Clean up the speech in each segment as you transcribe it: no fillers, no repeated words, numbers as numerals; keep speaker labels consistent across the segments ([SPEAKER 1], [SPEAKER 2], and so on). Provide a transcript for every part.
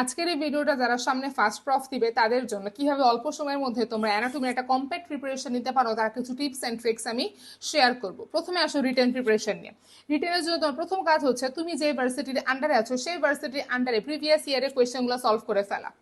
[SPEAKER 1] আজকের এই ভিডিওটা যারা সামনে ফার্স্ট প্রফ দিবে তাদের জন্য কিভাবে অল্প সময়ের মধ্যে তোমরা অ্যানাটমির একটা কম্প্যাক্ট প্রিপারেশন নিতে পারো তার কিছু টিপস অ্যান্ড ট্রিক্স আমি শেয়ার করব। প্রথমে আসো রিটেন প্রিপারেশন নিয়ে। রিটেনের জন্য তোমার প্রথম কাজ হচ্ছে তুমি যে ভার্সিটির আন্ডারে আছো সেই ভার্সিটির আন্ডারে প্রিভিয়াস ইয়ারের কোয়েশ্চেনগুলো সলভ করে ফেলা।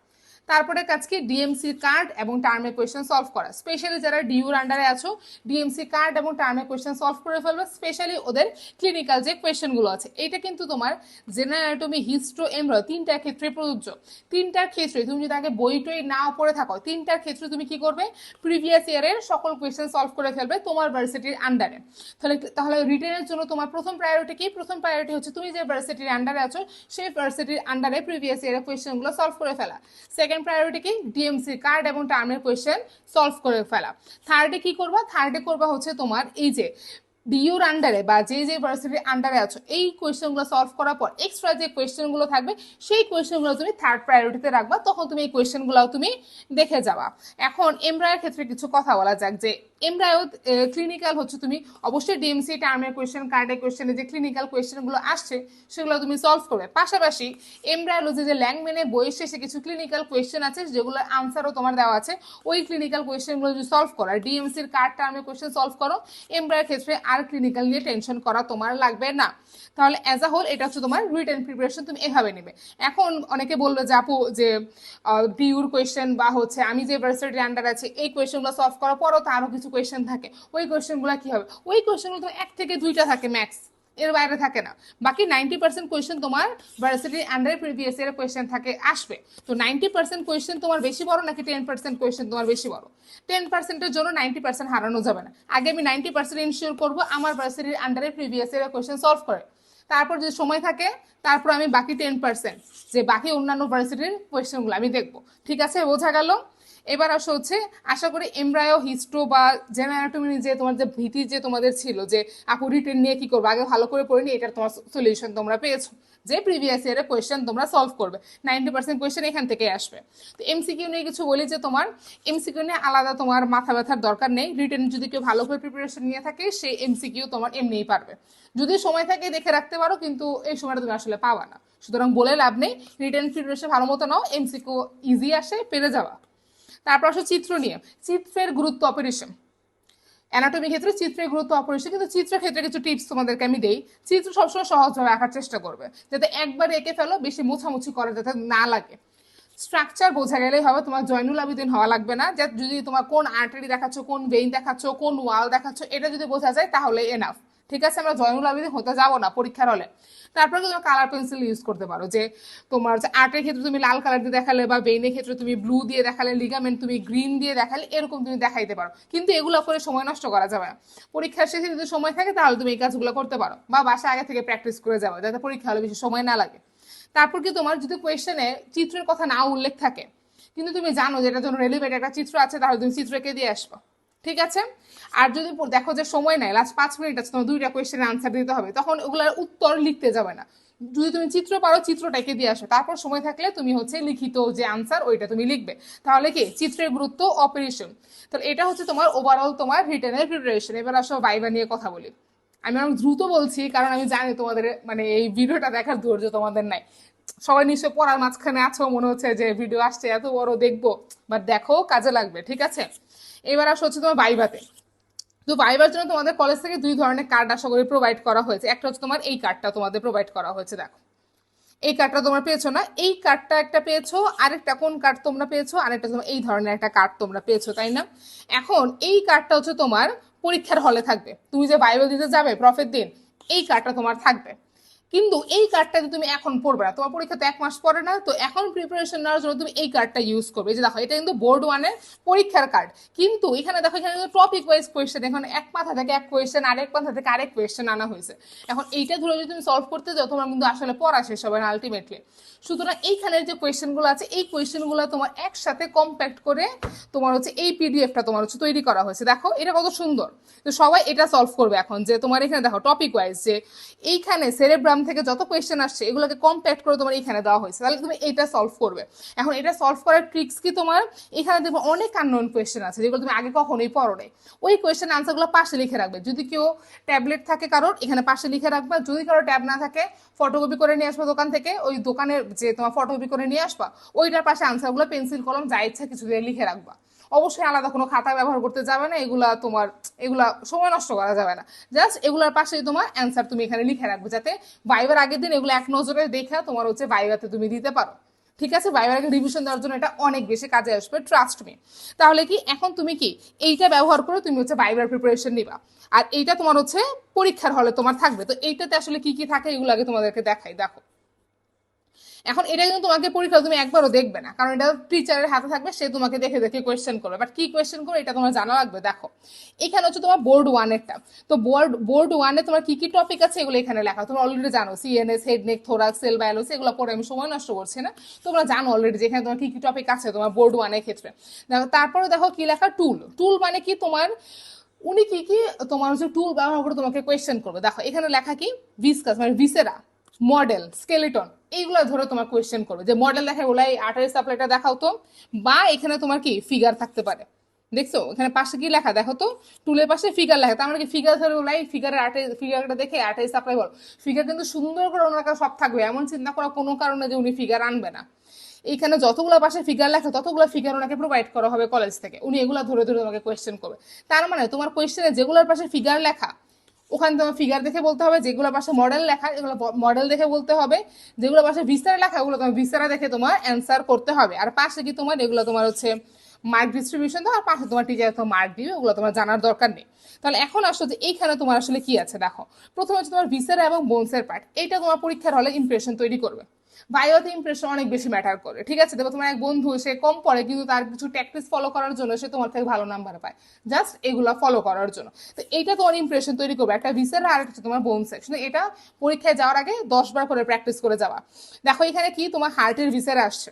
[SPEAKER 1] তারপরে কাজ কি ডিএমসি কার্ড এবং টার্মের কোয়েশ্চেন সলভ করা। স্পেশালি যারা ডিউর আন্ডারে আছো ডিএমসি কার্ড এবং টার্মের কোয়েশ্চেন সলভ করে ফেলবে, স্পেশালি ওদের ক্লিনিক্যাল যে কোয়েশ্চেনগুলো আছে। এটা কিন্তু তোমার জেনারেল অ্যানাটমি, হিস্ট্রো, এমব্রয় তিনটার ক্ষেত্রে প্রযোজ্য। তিনটার ক্ষেত্রে তুমি যদি আগে বই টই নাও পড়ে থাকো, তিনটার ক্ষেত্রে তুমি কি করবে, প্রিভিয়াস ইয়ারের সকল কোয়েশ্চেন সলভ করে ফেলবে তোমার ভার্সিটির আন্ডারে। তাহলে রিটেনের জন্য তোমার প্রথম প্রায়োরিটি কি? প্রথম প্রায়োরিটি হচ্ছে তুমি যে ভার্সিটির আন্ডারে আছো সেই ভার্সিটির আন্ডারে প্রিভিয়াস ইয়ারের কোয়েশ্চেনগুলো সলভ করে ফেলা। সেকেন্ড প্রায়োরিটি কি? ডিএমসি কার্ড এবং টার্মের কোয়েশ্চেন সলভ করে ফেলা। থার্ডে কি করবা? থার্ডে করবা হচ্ছে তোমার এই যে ডিউর আন্ডারে বা যে যে ভার্সিটির আন্ডারে আছো এই কোয়েশ্চেনগুলো সলভ করার পর এক্সট্রা যে কোয়েশ্চেনগুলো থাকবে সেই কোয়েশ্চেনগুলো তুমি থার্ড প্রায়োরিটিতে রাখবা, তখন তুমি এই কোয়েশ্চেনগুলো তুমি দেখে যাবা। এখন এমব্রায়ের ক্ষেত্রে কিছু কথা বলা যাক যে এমব্রায়ো ক্লিনিক্যাল হচ্ছে তুমি অবশ্যই ডিএমসি টার্মের কোয়েশ্চেন, কার্ডের কোয়েশ্চেনে যে ক্লিনিক্যাল কোয়েশ্চেনগুলো আসছে সেগুলো তুমি সলভ করবে। পাশাপাশি এমব্রায়োলজি যে ল্যাংম্যানের বইয়ের শেষে কিছু ক্লিনিক্যাল কোয়েশ্চেন আছে যেগুলোর আনসারও তোমার দেওয়া আছে, ওই ক্লিনিক্যাল কোয়েশ্চেনগুলো যদি সলভ করো, ডিএমসির কার্ড টার্মের কোয়েশ্চেন সলভ করো, এমব্রায়ের ক্ষেত্রে আর ক্লিনিক্যাল নিয়ে টেনশন করা তোমার লাগবে না। তাহলে অ্যাজ আ হোল এটা হচ্ছে তোমার রিটেন প্রিপারেশন, তুমি এভাবে নেবে। এখন অনেকে বললো যে আপু যে ডিউর কোয়েশ্চেন বা হচ্ছে আমি যে ভার্সিটির আন্ডার আছে এই কোয়েশ্চেনগুলো সলভ করার পরও তো আরও কিছু কোয়েশ্চেন থাকে, ওই কোয়েশ্চেনগুলো কি হবে? ওই কোয়েশ্চেনগুলো তো 1 থেকে 2টা থাকে ম্যাক্স, এর বাইরে থাকে না। বাকি 90% কোয়েশ্চেন তোমার ভার্সিটির আন্ডারে প্রিভিয়াস ইয়ারের কোয়েশ্চেন থাকে আসবে। তো 90% কোয়েশ্চেন তোমার বেশি বড় নাকি 10% কোয়েশ্চেন তোমার বেশি বড়? 10%-এর জন্য 90% হারানো যাবে না। আগে আমি 90% ইনশিওর করবো আমার ভার্সিটির আন্ডারে প্রিভিয়াস ইয়ারের কোয়েশ্চেন সলভ করে, তারপর যদি সময় থাকে তারপর আমি বাকি 10% যে বাকি অন্যান্য ভার্সিটির কোয়েশ্চেনগুলো আমি দেখবো। ঠিক আছে, বোঝা গেল? এবার আসো হচ্ছে আশা করি এমব্রায়ো, হিস্ট্রো বা জেনারেল অ্যানাটমি যে তোমার যে ভীতি যে তোমাদের ছিল যে আপু রিটেন নিয়ে কি করবো, আগে ভালো করে পড়িনি, এটার তোমার সলিউশন তোমরা পেয়েছো যে প্রিভিয়াস ইয়ারের কোয়েশ্চেন তোমরা সলভ করবে। 90% কোয়েশ্চেন এখান থেকে আসবে। তো এমসিকিউ নিয়ে কিছু বলি যে তোমার এমসিকিউ নিয়ে আলাদা তোমার মাথা ব্যথার দরকার নেই। রিটেন যদি কেউ ভালো করে প্রিপারেশন নিয়ে থাকে সেই এমসিকিউ তোমার এমনিই পারবে, যদি সময় থাকে দেখে রাখতে পারো, কিন্তু এই সময়টা তুমি আসলে পাবা না। সুতরাং বলে লাভ নেই, রিটেন প্রিপারেশন ভালো মতো নাও, এমসিকিউ ইজি আসে, পেরে যাওয়া। তারপর আসো চিত্র নিয়ে। চিত্রের গুরুত্ব অপরিসীম। অ্যানাটমি ক্ষেত্রে চিত্রের গুরুত্ব অপরিসীম, কিন্তু চিত্র ক্ষেত্রে কিছু টিপস তোমাদেরকে আমি দেই। চিত্র সবসময় সহজভাবে আঁকার চেষ্টা করবে, যাতে একবারে এঁকে ফেলো, বেশি মোছামুছি করা যাতে না লাগে। স্ট্রাকচার বোঝা গেলেই হবে, তোমার জয়নুল আবেদিন হওয়া লাগবে না। যে যদি তোমার কোন আর্টারি দেখাচ্ছ, কোন ভেইন দেখাচ্ছ, কোন ওয়াল দেখাচ্ছ, এটা যদি বোঝা যায় তাহলে এনাফ। ঠিক আছে, আমরা জয়নুল আবেদিন হতে যাবো না পরীক্ষার হলে। তারপরে তুমি কালার পেন্সিল ইউজ করতে পারো, যে তোমার আর্টের ক্ষেত্রে তুমি লাল কালার দিয়ে দেখালে বা ভেইনের ক্ষেত্রে তুমি ব্লু দিয়ে দেখালে, লিগামেন্ট তুমি গ্রিন দিয়ে দেখালে, এরকম তুমি দেখাইতে পারো। কিন্তু এগুলো করে সময় নষ্ট করা যাবে না। পরীক্ষার শেষে যদি সময় থাকে তাহলে তুমি এই কাজগুলো করতে পারো, বা বাসায় আগে থেকে প্র্যাকটিস করে যাবে যাতে পরীক্ষা হলে বেশি সময় না লাগে। তারপর কি তোমার যদি কোয়েশ্চেনে চিত্রের কথা না উল্লেখ থাকে কিন্তু তুমি জানো যে এটার জন্য রেলিভেন্ট একটা চিত্র আছে, তাহলে তুমি চিত্রকে দিয়ে আসবো। ঠিক আছে? আর যদি দেখো যে সময় নাই, লাস্ট 5 মিনিট আছে, তোমার 2টা কোয়েশ্চেনের আনসার দিতে হবে, তখন ওগুলোর উত্তর লিখতে যাবে না। যদি তুমি চিত্র পারো চিত্রটাকে দিয়ে আসো, তারপর সময় থাকলে তুমি হচ্ছে লিখিত যে আনসার ওইটা তুমি লিখবে। তাহলে কি চিত্রের গুরুত্ব অপরিসীম। তাহলে এটা হচ্ছে তোমার ওভারঅল তোমার রিটেনের প্রিপারেশন। এবার আসো ভাইভা নিয়ে কথা বলি। আমি অনেক দ্রুত বলছি কারণ আমি জানি তোমাদের মানে এই ভিডিওটা দেখার ধৈর্য তোমাদের নাই। সবাই নিশ্চয় পড়ার মাঝখানে আছো, মনে হচ্ছে যে ভিডিও আসছে এত বড় দেখবো, বাট দেখো কাজে লাগবে। ঠিক আছে, এবার আসো হচ্ছে তোমার ভাইভাতে। তো ভাইবার জন্য তোমাদের কলেজ থেকে 2 ধরনের কার্ড আশা করি প্রোভাইড করা হয়েছে। একটা হচ্ছে তোমার এই কার্ডটা তোমাদের প্রোভাইড করা হয়েছে, দেখো এই কার্ডটা তোমরা পেয়েছো না? এই কার্ডটা একটা পেয়েছো, আরেকটা কোন কার্ড তোমরা পেয়েছো, আরেকটা তোমার এই ধরনের একটা কার্ড তোমরা পেয়েছো, তাই না? এখন এই কার্ডটা হচ্ছে তোমার পরীক্ষার হলে থাকবে, তুমি যে বাইবেল দিতে যাবে প্রফের দিন, এই কার্ডটা তোমার থাকবে। কিন্তু এই কার্ডটা তুমি এখন পড়বে না, তোমার পরীক্ষা তো 1 মাস পরে না, তো এখন প্রিপারেশন নেওয়ার জন্য তুমি এই কার্ডটা ইউজ করবে। যে দেখো এটা কিন্তু বোর্ড 1-এর পরীক্ষার কার্ড, কিন্তু এখানে দেখো এখানে টপিক ওয়াইজ কোয়েশ্চেন, এখন এক মাথা থেকে এক কোয়েশ্চেন, আরেক মাথা থেকে আরেক কোয়েশ্চেন আনা হয়েছে। এখন এইটা ধরে যদি তুমি সলভ করতে যাও তোমার কিন্তু আসলে পড়া শেষ হবে না আলটিমেটলি। সুতরাং এইখানের যে কোয়েশ্চেনগুলো আছে এই কোয়েশ্চেনগুলো তোমার একসাথে কম্প্যাক্ট করে তোমার হচ্ছে এই পিডিএফটা তোমার হচ্ছে তৈরি করা হয়েছে। দেখো এটা কত সুন্দর। তো সবাই এটা সলভ করবে এখন। যে তোমার এখানে দেখো টপিক ওয়াইজ যে এইখানে সেরেব্রাম থেকে যত কোয়েশ্চেন আসছে এগুলোকে কম্প্যাক্ট করে তোমার এখানে দেওয়া হয়েছে, তাহলে তুমি এটা সলভ করবে। এখন এটা সলভ করার ট্রিক্স কি, তোমার এখানে দেখবো অনেক আননোন কোয়েশ্চেন আছে যেগুলো তুমি আগে কখনোই পড়ো নাই। ওই কোয়েশ্চেন আনসারগুলো পাশে লিখে রাখবে। যদি কেউ ট্যাবলেট থাকে কারোর, এখানে পাশে লিখে রাখবা। যদি কারো ট্যাব না থাকে, ফটোকপি করে নিয়ে আসবা দোকান থেকে, ওই দোকানের যে তোমার ফটোকপি করে নিয়ে আসবা, ওইটার পাশে আনসারগুলো পেন্সিল কলম যা ইচ্ছা কিছু দিয়ে লিখে রাখবা। অবশ্যই আলাদা কোনো খাতা ব্যবহার করতে যাবে না, এগুলা সময় নষ্ট করা যাবে না। জাস্ট এগুলার পাশে তোমার অ্যান্সার তুমি এখানে লিখে রাখবে, যাতে ভাইবার আগের দিন এগুলো এক নজরে দেখে তোমার হচ্ছে ভাইবাতে তুমি দিতে পারো। ঠিক আছে, ভাইবার আগে রিভিশন দেওয়ার জন্য এটা অনেক বেশি কাজে আসবে, ট্রাস্ট মি। তাহলে কি এখন তুমি কি এইটা ব্যবহার করে তুমি হচ্ছে ভাইবার প্রিপারেশন নিবা, আর এইটা তোমার হচ্ছে পরীক্ষার হলে তোমার থাকবে। তো এইটাতে আসলে কি কি থাকে এগুলো আগে তোমাদেরকে দেখাই। দেখো, এখন এটা কিন্তু তোমাকে পরীক্ষা তুমি একবারও দেখবে না, কারণ এটা টিচারের হাতে থাকবে, সে তোমাকে দেখে দেখে কোয়েশ্চেন করবে। বাট কি কোয়েশ্চেন করবে এটা তোমার জানা লাগবে। দেখো, এখানে হচ্ছে তোমার বোর্ড ওয়ানেরটা। তো বোর্ড ওয়ানে তোমার কি কি টপিক আছে এগুলো এখানে লেখা, তোমরা অলরেডি জানো। CNS, head neck, thorax, sell biology, এগুলো পরে আমি সময় নষ্ট করছি না, তোমরা জানো অলরেডি যে এখানে তোমার কি কি টপিক আছে তোমার বোর্ড ওয়ানের ক্ষেত্রে। দেখো, তারপরে দেখো কি লেখা, টুল। টুল মানে কি, তোমার উনি কি কি তোমার হচ্ছে টুল ব্যবহার করে তোমাকে কোয়েশ্চেন করবে। দেখো এখানে লেখা কি, ভিসকাস মানে ভিসেরা, মডেল, স্কেলিটন, এইগুলো ধরে তোমার কোয়েশ্চেন করবে। যে মডেল দেখা ওলাই আটারি সাপ্লাইটা দেখাও তো, বা এখানে তোমার কি ফিগার থাকতে পারে। দেখছো এখানে পাশে কি লেখা, দেখো তো, টুলের পাশে ফিগার লেখা, তার মানে কি ফিগার ধরে ওলাই ফিগারটা দেখে আটারি সাপ্লাই বলো। ফিগার কিন্তু সুন্দর করে ওনার কাছে সব থাকবে, এমন চিন্তা করা কোনো কারণে যে উনি ফিগার আনবে না। এইখানে যতগুলো পাশে ফিগার লেখা ততগুলো ফিগার ওনাকে প্রোভাইড করা হবে কলেজ থেকে, উনি এগুলা ধরে ধরে তোমাকে কোয়েশ্চেন করবে। তার মানে তোমার কোয়েশ্চেনে যেগুলোর পাশে ফিগার লেখা ওখানে তোমার ফিগার দেখে বলতে হবে, যেগুলো পাশে মডেল লেখা এগুলো মডেল দেখে বলতে হবে, যেগুলো পাশে ভিস্তারা লেখা ওগুলো তোমার ভিস্তারা দেখে তোমার অ্যান্সার করতে হবে। আর পাশে কি তোমার এগুলো তোমার হচ্ছে মার্ক ডিস্ট্রিবিউশন দাও, আর পাশে তোমার টিচার তো মার্ক দিবে, ওগুলো তোমার জানার দরকার নেই। তাহলে এখন আসো যে এইখানে তোমার আসলে কি আছে। দেখো, প্রথমে হচ্ছে তোমার ভিসেরা এবং বোনসের পার্ট, এইটা তোমার পরীক্ষার হলে ইমপ্রেশন তৈরি করবে। ভাইওতে ইমপ্রেশন অনেক বেশি ম্যাটার করে। ঠিক আছে, দেখো তোমার এক বন্ধু সে কম পড়ে কিন্তু তার কিছু ট্যাকটিক্স ফলো করার জন্য সে তোমার থেকে ভালো নাম্বার পায়, জাস্ট এগুলা ফলো করার জন্য। তো এইটা তোমার ইমপ্রেশন তৈরি করবে, একটা ভিসের আর একটা তোমার বোন সেকশন। এটা পরীক্ষায় যাওয়ার আগে 10 বার করে প্র্যাকটিস করে যাওয়া। দেখো এখানে কি তোমার হার্টের ভিসের আসছে,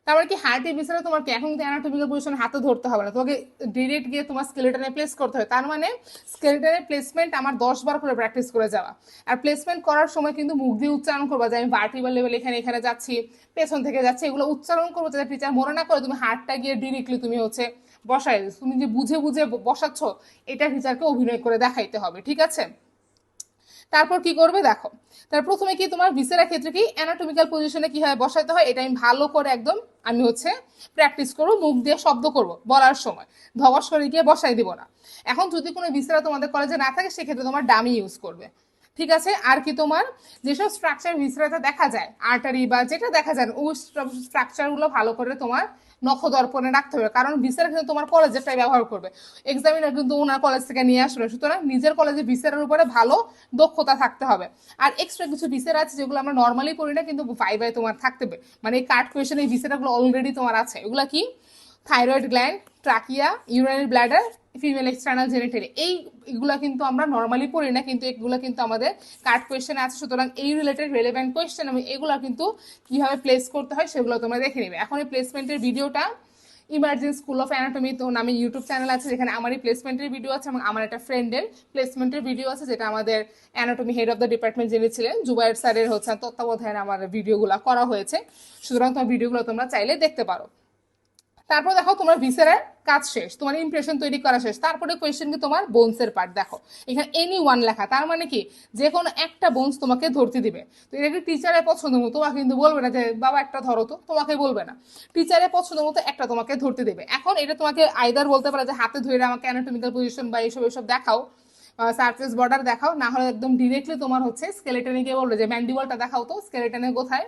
[SPEAKER 1] তারপরে কি হার্টের ভিসেরা তোমার কি এখন কিন্তু অ্যানাটমিক্যাল পজিশন হাতে ধরতে হবে না, তোমাকে ডিরেক্ট গিয়ে তোমার স্কেলেটনে প্লেস করতে হবে। তার মানে স্কেলেটনের প্লেসমেন্ট আমার 10 বার করে প্র্যাকটিস করে যাওয়া। আর প্লেসমেন্ট করার সময় কিন্তু মুখ দিয়ে উচ্চারণ করবা যে আমি ভার্টিবাল লেভেল এখানে এখানে যাচ্ছি, পেছন থেকে যাচ্ছি, এগুলো উচ্চারণ করবো যাতে টিচার মনে না করে তুমি হার্টটা গিয়ে ডিরেক্টলি তুমি হচ্ছে বসাই দিচ্ছ। তুমি যে বুঝে বুঝে বসাচ্ছ এটা টিচারকে অভিনয় করে দেখাইতে হবে। ঠিক আছে, তারপর কি করবে দেখো, তার প্রথমে কি তোমার ভিসেরা ক্ষেত্রে কি অ্যানাটমিক্যাল পজিশনে কিভাবে বসাইতে হয় এটা আমি ভালো করে একদম আমি হচ্ছে প্র্যাকটিস করবো, মুখ দিয়ে শব্দ করব বলার সময়, ধবস করে গিয়ে বসাই দিব না। এখন যদি কোনো ভিসেরা তোমাদের কলেজে না থাকে সেক্ষেত্রে তোমার ডামি ইউজ করবে। ঠিক আছে, আর কি তোমার যেসব স্ট্রাকচার ভিসেরাতে দেখা যায় আর্টারি বা যেটা দেখা যায় ওই স্ট্রাকচারগুলো ভালো করে তোমার নখ দর্পণে রাখতে হবে, কারণ ভিসেরা কিন্তু তোমার কলেজেরটাই ব্যবহার করবে, এক্সামিনার কিন্তু ওনার কলেজ থেকে নিয়ে আসবে। সুতরাং নিজের কলেজে ভিসেরার উপরে ভালো দক্ষতা থাকতে হবে। আর এক্সট্রা কিছু ভিসেরা আছে যেগুলো আমরা নর্মালি পড়ি না কিন্তু ভাইভায় তোমার থাকতে হবে, মানে এই কার্ড কোয়েশনে এই ভিসেরাগুলো অলরেডি তোমার আছে। এগুলা কি, thyroid gland, trachea, urinary bladder, female external genitalia, এইগুলা কিন্তু আমরা নর্মালি পড়ি না কিন্তু এগুলো কিন্তু আমাদের কার্ড কোয়েশ্চেন আছে। সুতরাং এই রিলেটেড রেলেভেন্ট কোয়েশ্চেন আমি এগুলো কিন্তু কিভাবে প্লেস করতে হয় সেগুলো তোমরা দেখে নিবে। এখন এই প্লেসমেন্টের ভিডিওটা ইমার্জেন্সি স্কুল অফ অ্যানাটমি তো নামে ইউটিউব চ্যানেল আছে, যেখানে আমারই প্লেসমেন্টের ভিডিও আছে এবং আমার একটা ফ্রেন্ডের প্লেসমেন্টের ভিডিও আছে, যেটা আমাদের anatomy head of the department যিনি ছিলেন জুবাইর স্যারের হচ্ছে তত্ত্বাবধানে আমার ভিডিওগুলো করা হয়েছে। সুতরাং তোমার ভিডিওগুলো তোমরা চাইলে দেখতে পারো। তারপর দেখো তোমার ভিসেরার কাজ শেষ, তোমার ইমপ্রেশন তৈরি করা শেষ। তারপরে কোয়েশ্চেন কি তোমার বোনসের পার্ট। দেখো এখানে এনি ওয়ান লেখা, তার মানে কি যে কোনো একটা বোনস তোমাকে ধরতে দিবে। তো এটা কি টিচারের পছন্দ মতো, তোমাকে কিন্তু বলবে না যে বাবা একটা ধরো, তো তোমাকে বলবে না, টিচারের পছন্দ মতো একটা তোমাকে ধরতে দেবে। এখন এটা তোমাকে আইদার বলতে পারে যে হাতে ধরে আমাকে অ্যানাটমিক্যাল পজিশন বা এইসব এইসব দেখাও, সারফেস বর্ডার দেখাও, না হলে একদম ডিরেক্টলি তোমার হচ্ছে স্কেলেটনে গিয়ে বলবে যে ম্যান্ডিবলটা দেখাও তো, স্কেলেটনে কোথায়,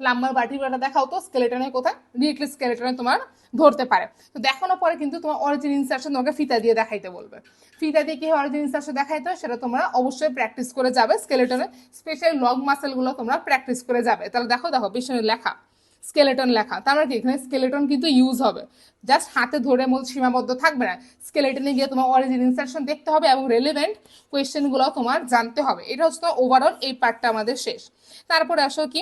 [SPEAKER 1] লাম্বার ভার্টিব্রাটা দেখাও তো, স্কেলেটনে কোথায়, ডিরেক্টলি স্কেলেটনে তোমার ধরতে পারে। তো দেখানোর পরে কিন্তু তোমার অরিজিন ইনসার্শন তোমাকে ফিতা দিয়ে দেখাইতে বলবে। ফিতা দিয়ে কি অরিজিন ইনসার্শন দেখাইতে হয় সেটা তোমরা অবশ্যই প্র্যাকটিস করে যাবে, স্কেলেটনে স্পেশাল লং মাসেলগুলো তোমরা প্র্যাকটিস করে যাবে। তাহলে দেখো দেখো পিছনে লেখা স্কেলেটন লেখা, তার মানে কি এখানে স্কেলেটন কিন্তু ইউজ হবে, জাস্ট হাতে ধরে মূল সীমাবদ্ধ থাকবে না, স্কেলেটনে গিয়ে তোমার অরিজিন ইনসার্শন দেখতে হবে এবং রেলেভেন্ট কোয়েশ্চেনগুলো তোমার জানতে হবে। এটা হচ্ছে ওভারঅল এই পার্টটা আমাদের শেষ। তারপরে আসো কি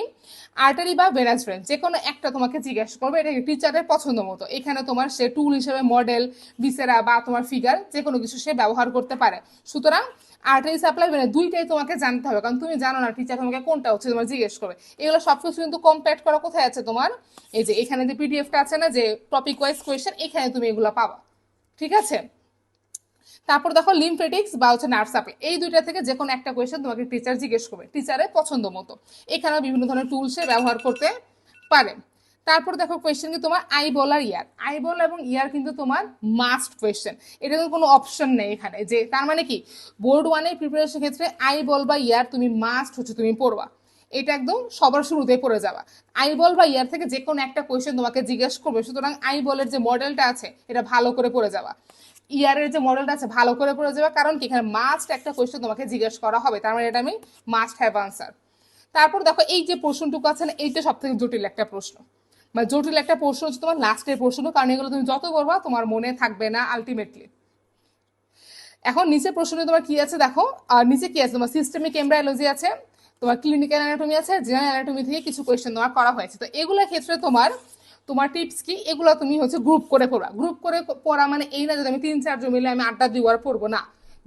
[SPEAKER 1] আর্টারি বা ভেনাস ভেন, যে কোনো একটা তোমাকে জিজ্ঞাসা করবে, এটা টিচারের পছন্দ মতো। এখানে তোমার সে টুল হিসেবে মডেল, ভিসেরা বা তোমার ফিগার যে কোনো কিছু সে ব্যবহার করতে পারে। সুতরাং আর্টারি সাপ্লাই ভেন, দুইটাই তোমাকে জানতে হবে, কারণ তুমি জানো না টিচার তোমাকে কোনটা হচ্ছে তোমার জিজ্ঞেস করবে। এগুলো সবকিছু কিন্তু কম্প্যাক্ট করা কোথায় আছে তোমার, এই যে এখানে যে পিডিএফটা আছে না, যে টপিক ওয়াইজ কোয়েশ্চেন, এখানে তুমি এগুলো পাবা, ঠিক আছে। তারপর দেখো লিমফেটিক্স বা হচ্ছে নার্ভ সাপ্লাই, এই দুইটা থেকে যে কোনো একটা কোয়েশ্চেন তোমাকে টিচার জিজ্ঞেস করবে টিচারের পছন্দ মতো। এখানেও বিভিন্ন ধরনের টুলসে ব্যবহার করতে পারে। তারপর দেখো কোয়েশ্চেন কি তোমার আইবল আর ইয়ার, আইবল এবং ইয়ার কিন্তু তোমার মাস্ট কোয়েশ্চেন, এটা কিন্তু কোনো অপশন নেই এখানে, যে তার মানে কি বোর্ড ওয়ানের প্রিপারেশন ক্ষেত্রে আইবল বা ইয়ার তুমি মাস্ট হচ্ছে তুমি পড়বা, এটা একদম সবার শুরুতেই পড়ে যাবা। আইবল বা ইয়ার থেকে যে কোনো একটা কোয়েশ্চেন তোমাকে জিজ্ঞেস করবে, সুতরাং আইবলের যে মডেলটা আছে এটা ভালো করে পড়ে যাবা, ইয়ারের যে মডেলটা আছে ভালো করে পড়ে যাবে, কারণ কি এখানে মাস্ট একটা কোয়েশ্চেন তোমাকে জিজ্ঞেস করা হবে, তার মানে এটা আমি মাস্ট হ্যাভ আনসার। তারপর দেখো এই যে প্রশ্নটুকু আছে না, এইটা সব থেকে জটিল একটা প্রশ্ন, মানে জটিল একটা প্রশ্ন হচ্ছে তোমার লাস্টের প্রশ্ন, কারণ এগুলো তুমি যত করবা তোমার মনে থাকবে না আলটিমেটলি। এখন নিচে প্রশ্নে তোমার কি আছে দেখো, আর নিচে কি আছে তোমার সিস্টেমিক এমব্রায়োলজি আছে, তোমার ক্লিনিক্যাল অ্যানাটমি আছে, জেনারেল অ্যানাটমি থেকে কিছু কোয়েশ্চেন তোমার করা হয়েছে। তো এগুলোর ক্ষেত্রে তোমার তোমার টিপস কি, এগুলো তুমি হচ্ছে গ্রুপ করে পড়া, গ্রুপ করে পড়া মানে এই না যে আমি 3-4 জন মিলে আমি আড্ডা দিব আর পড়বো না,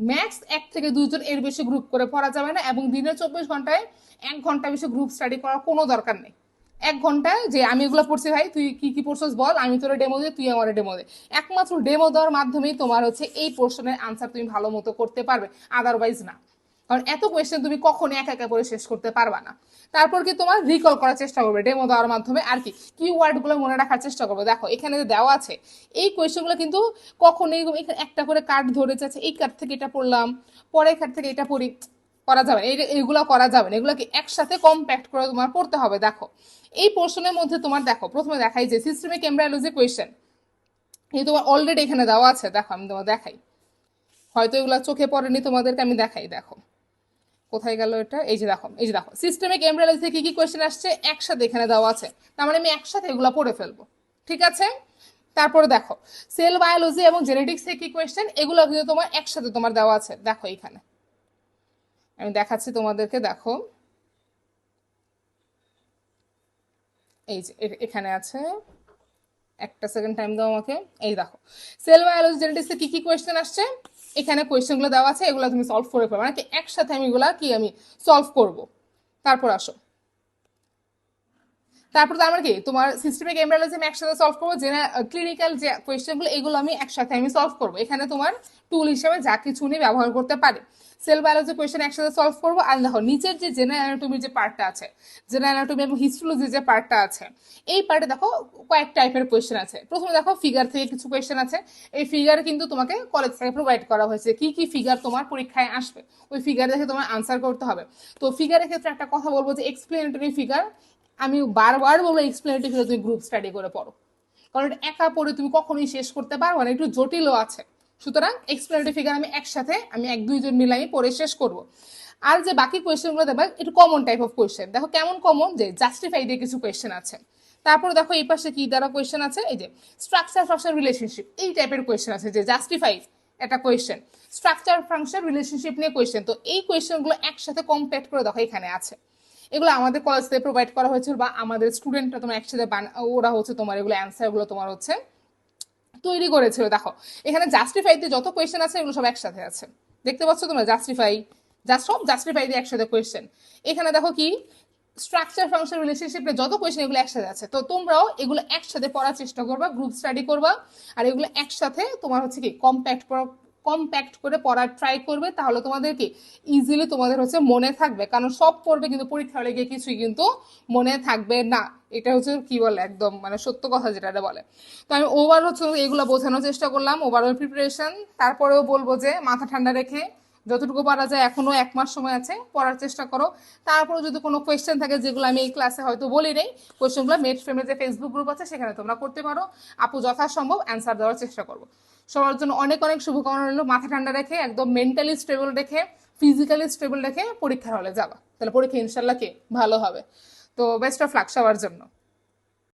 [SPEAKER 1] ম্যাক্স 1 থেকে 2 জন, এর বেশি গ্রুপ করে পড়া যাবে না, এবং দিনের 24 ঘন্টায় 1 ঘন্টা বেশি গ্রুপ স্টাডি করার কোনো দরকার নেই। 1 ঘন্টায় যে আমি এগুলো পড়ছি ভাই তুই কি কি পড়ছস বল, আমি তোর ডেমো দিই, তুই আমার ডেমো দে, একমাত্র ডেমো দেওয়ার মাধ্যমেই তোমার হচ্ছে এই প্রশ্নের আনসার তুমি ভালো মতো করতে পারবে, আদারওয়াইজ না, কারণ এত কোয়েশ্চেন তুমি কখনো একা একা করে শেষ করতে পারবা না। তারপর কি তোমার রিকল করার চেষ্টা করবে ডেমো দেওয়ার মাধ্যমে, আর কি কিওয়ার্ড গুলো মনে রাখার চেষ্টা করবে। দেখো এখানে যে দেওয়া আছে এই কোয়েশ্চেন গুলো কিন্তু কখনোই একটা করে কার্ড ধরে যাচ্ছে, এই কার্ড থেকে এটা পড়লাম, পরের কার্ড থেকে এটা পড়ি, করা যাবে না, এইগুলো করা যাবে না, এগুলোকে একসাথে কম্প্যাক্ট করে তোমার পড়তে হবে। দেখো এই পোর্শনের মধ্যে তোমার দেখো প্রথমে দেখাই যে সিস্টেমিক এমব্রায়োলজি কোয়েশ্চেন, এই তোমার অলরেডি এখানে দেওয়া আছে, দেখো আমি তোমার দেখাই, হয়তো এগুলো চোখে পড়েনি তোমাদেরকে, আমি দেখাই, দেখো কোথায় গেল এটা, এই যে দেখো, এই যে দেখো সিস্টেমিক এমব্রায়োলজি থেকে কি কি কোয়েশ্চেন আসছে একসাথে এখানে দেওয়া আছে, তার মানে আমি একসাথে এগুলো পড়ে ফেলবো, ঠিক আছে। তারপরে দেখো সেল বায়োলজি এবং জেনেটিক্স থেকে কি কোয়েশ্চেন, এগুলো কিন্তু তোমার একসাথে তোমার দেওয়া আছে, দেখো এখানে আমি দেখাচ্ছি তোমাদেরকে, দেখো এই যে এখানে আছে, একটা সেকেন্ড টাইম দাও আমাকে, এই দেখো সেল বায়োলজি জেনেটিক্সে কি কি কোয়েশ্চেন আসছে, এখানে কোয়েশ্চেনগুলো দেওয়া আছে, এগুলো তুমি সলভ করে ফেলবে, মানে কি একসাথে আমি এগুলা কি আমি সলভ করব। তারপর আসো, তারপর তার মানে কি তোমার সিস্টেমিক এমব্রায়োলজি আমি একসাথে সলভ করবো, যে ক্লিনিক্যাল যে কোয়েশ্চেনগুলো এগুলো আমি একসাথে আমি সলভ করবো, এখানে তোমার টুল হিসেবে যা কিছু নিয়ে ব্যবহার করতে পারে। সেল বায়োলজি কোয়েশ্চেন একসাথে সলভ করবো, আর দেখো নিচের যে জেনারেল অ্যানাটমির যে পার্টটা আছে, জেনারেল অ্যানাটমি এবং হিস্টোলজি যে পার্টটা আছে, এই পার্টে দেখো কয়েক টাইপের কোয়েশ্চেন আছে। প্রথমে দেখো ফিগার থেকে কিছু কোয়েশ্চেন আছে, এই ফিগার কিন্তু তোমাকে কলেজ থেকে প্রোভাইড করা হয়েছে, কি কি ফিগার তোমার পরীক্ষায় আসবে ওই ফিগার দেখে তোমার আনসার করতে হবে। তো ফিগারের ক্ষেত্রে একটা কথা বলবো যে এক্সপ্লেনেটরি ফিগার, আমি বারবার বলবো এক্সপ্লেনেটরি ফিগার তুমি গ্রুপ স্টাডি করে পড়ো, কারণ এটা একা পড়ে তুমি কখনোই শেষ করতে পারবো না, একটু জটিলও আছে, সুতরাং এক্সপ্লেনেটরি ফিগার আমি একসাথে আমি 1-2 জন মিলে আমি পড়ে শেষ করব। আর যে বাকি কোয়েশ্চেনগুলো দেখবে একটু কমন টাইপ অফ কোয়েশ্চেন, দেখো কেমন কমন, যে জাস্টিফাই দিয়ে কিছু কোয়েশ্চেন আছে। তারপর দেখো এই পাশে কি দ্বারা কোয়েশ্চেন আছে, এই যে স্ট্রাকচার ফাংশন রিলেশনশিপ, এই টাইপের কোয়েশ্চেন আছে, যে জাস্টিফাই একটা কোয়েশ্চেন, স্ট্রাকচার ফাংশন রিলেশনশিপ নিয়ে কোয়েশ্চেন, তো এই কোয়েশ্চেনগুলো একসাথে কম্প্যাক্ট করে দেখো এখানে আছে। এগুলো আমাদের কলেজ থেকে প্রোভাইড করা হয়েছিল, বা আমাদের স্টুডেন্টরা তোমার একসাথে ওরা হচ্ছে তোমার এগুলো অ্যান্সারগুলো তোমার হচ্ছে তৈরি করেছিল। দেখো এখানে জাস্টিফাইতে যত কোয়েশ্চেন আছে এগুলো সব একসাথে আছে, দেখতে পাচ্ছ তোমরা জাস্টিফাই, সব জাস্টিফাই দিয়ে একসাথে কোয়েশ্চেন। এখানে দেখো কি স্ট্রাকচার ফাংশন রিলেশনশিপে যত কোয়েশ্চেন এগুলো একসাথে আছে, তো তোমরাও এগুলো একসাথে পড়ার চেষ্টা করবা, গ্রুপ স্টাডি করবা, আর এগুলো একসাথে তোমার হচ্ছে কি কম্প্যাক্ট করে পড়ার ট্রাই করবে, তাহলে তোমাদের কি ইজিলি তোমাদের হচ্ছে মনে থাকবে, কারণ সব পড়বে কিন্তু পরীক্ষা হলে গিয়ে কিছুই কিন্তু মনে থাকবে না, এটা হচ্ছে কি বলে একদম মানে সত্য কথা যেটা বলে। তো আমি ওভার হচ্ছে এগুলো বোঝানোর চেষ্টা করলাম, ওভারঅল প্রিপারেশন। তারপরেও বলবো যে মাথা ঠান্ডা রেখে যতটুকু পারা যায়, এখনো 1 মাস সময় আছে, পড়ার চেষ্টা করো। তারপরে যদি কোনো কোয়েশ্চেন থাকে যেগুলো আমি এই ক্লাসে হয়তো বলি নেই, কোয়েশ্চেনগুলো মেড ফ্রেমের যে ফেসবুক গ্রুপ আছে সেখানে তোমরা করতে পারো, আপু যথাসম্ভব অ্যান্সার দেওয়ার চেষ্টা করবো। সবার জন্য অনেক অনেক শুভকামনা রইল, মাথা ঠান্ডা রেখে একদম মেন্টালি স্টেবল রেখে ফিজিক্যালি স্টেবল রেখে পরীক্ষার হলে যাবা, তাহলে পরীক্ষা ইনশাল্লাহ কি ভালো হবে। তো বেস্ট অফ লাক সবার জন্য।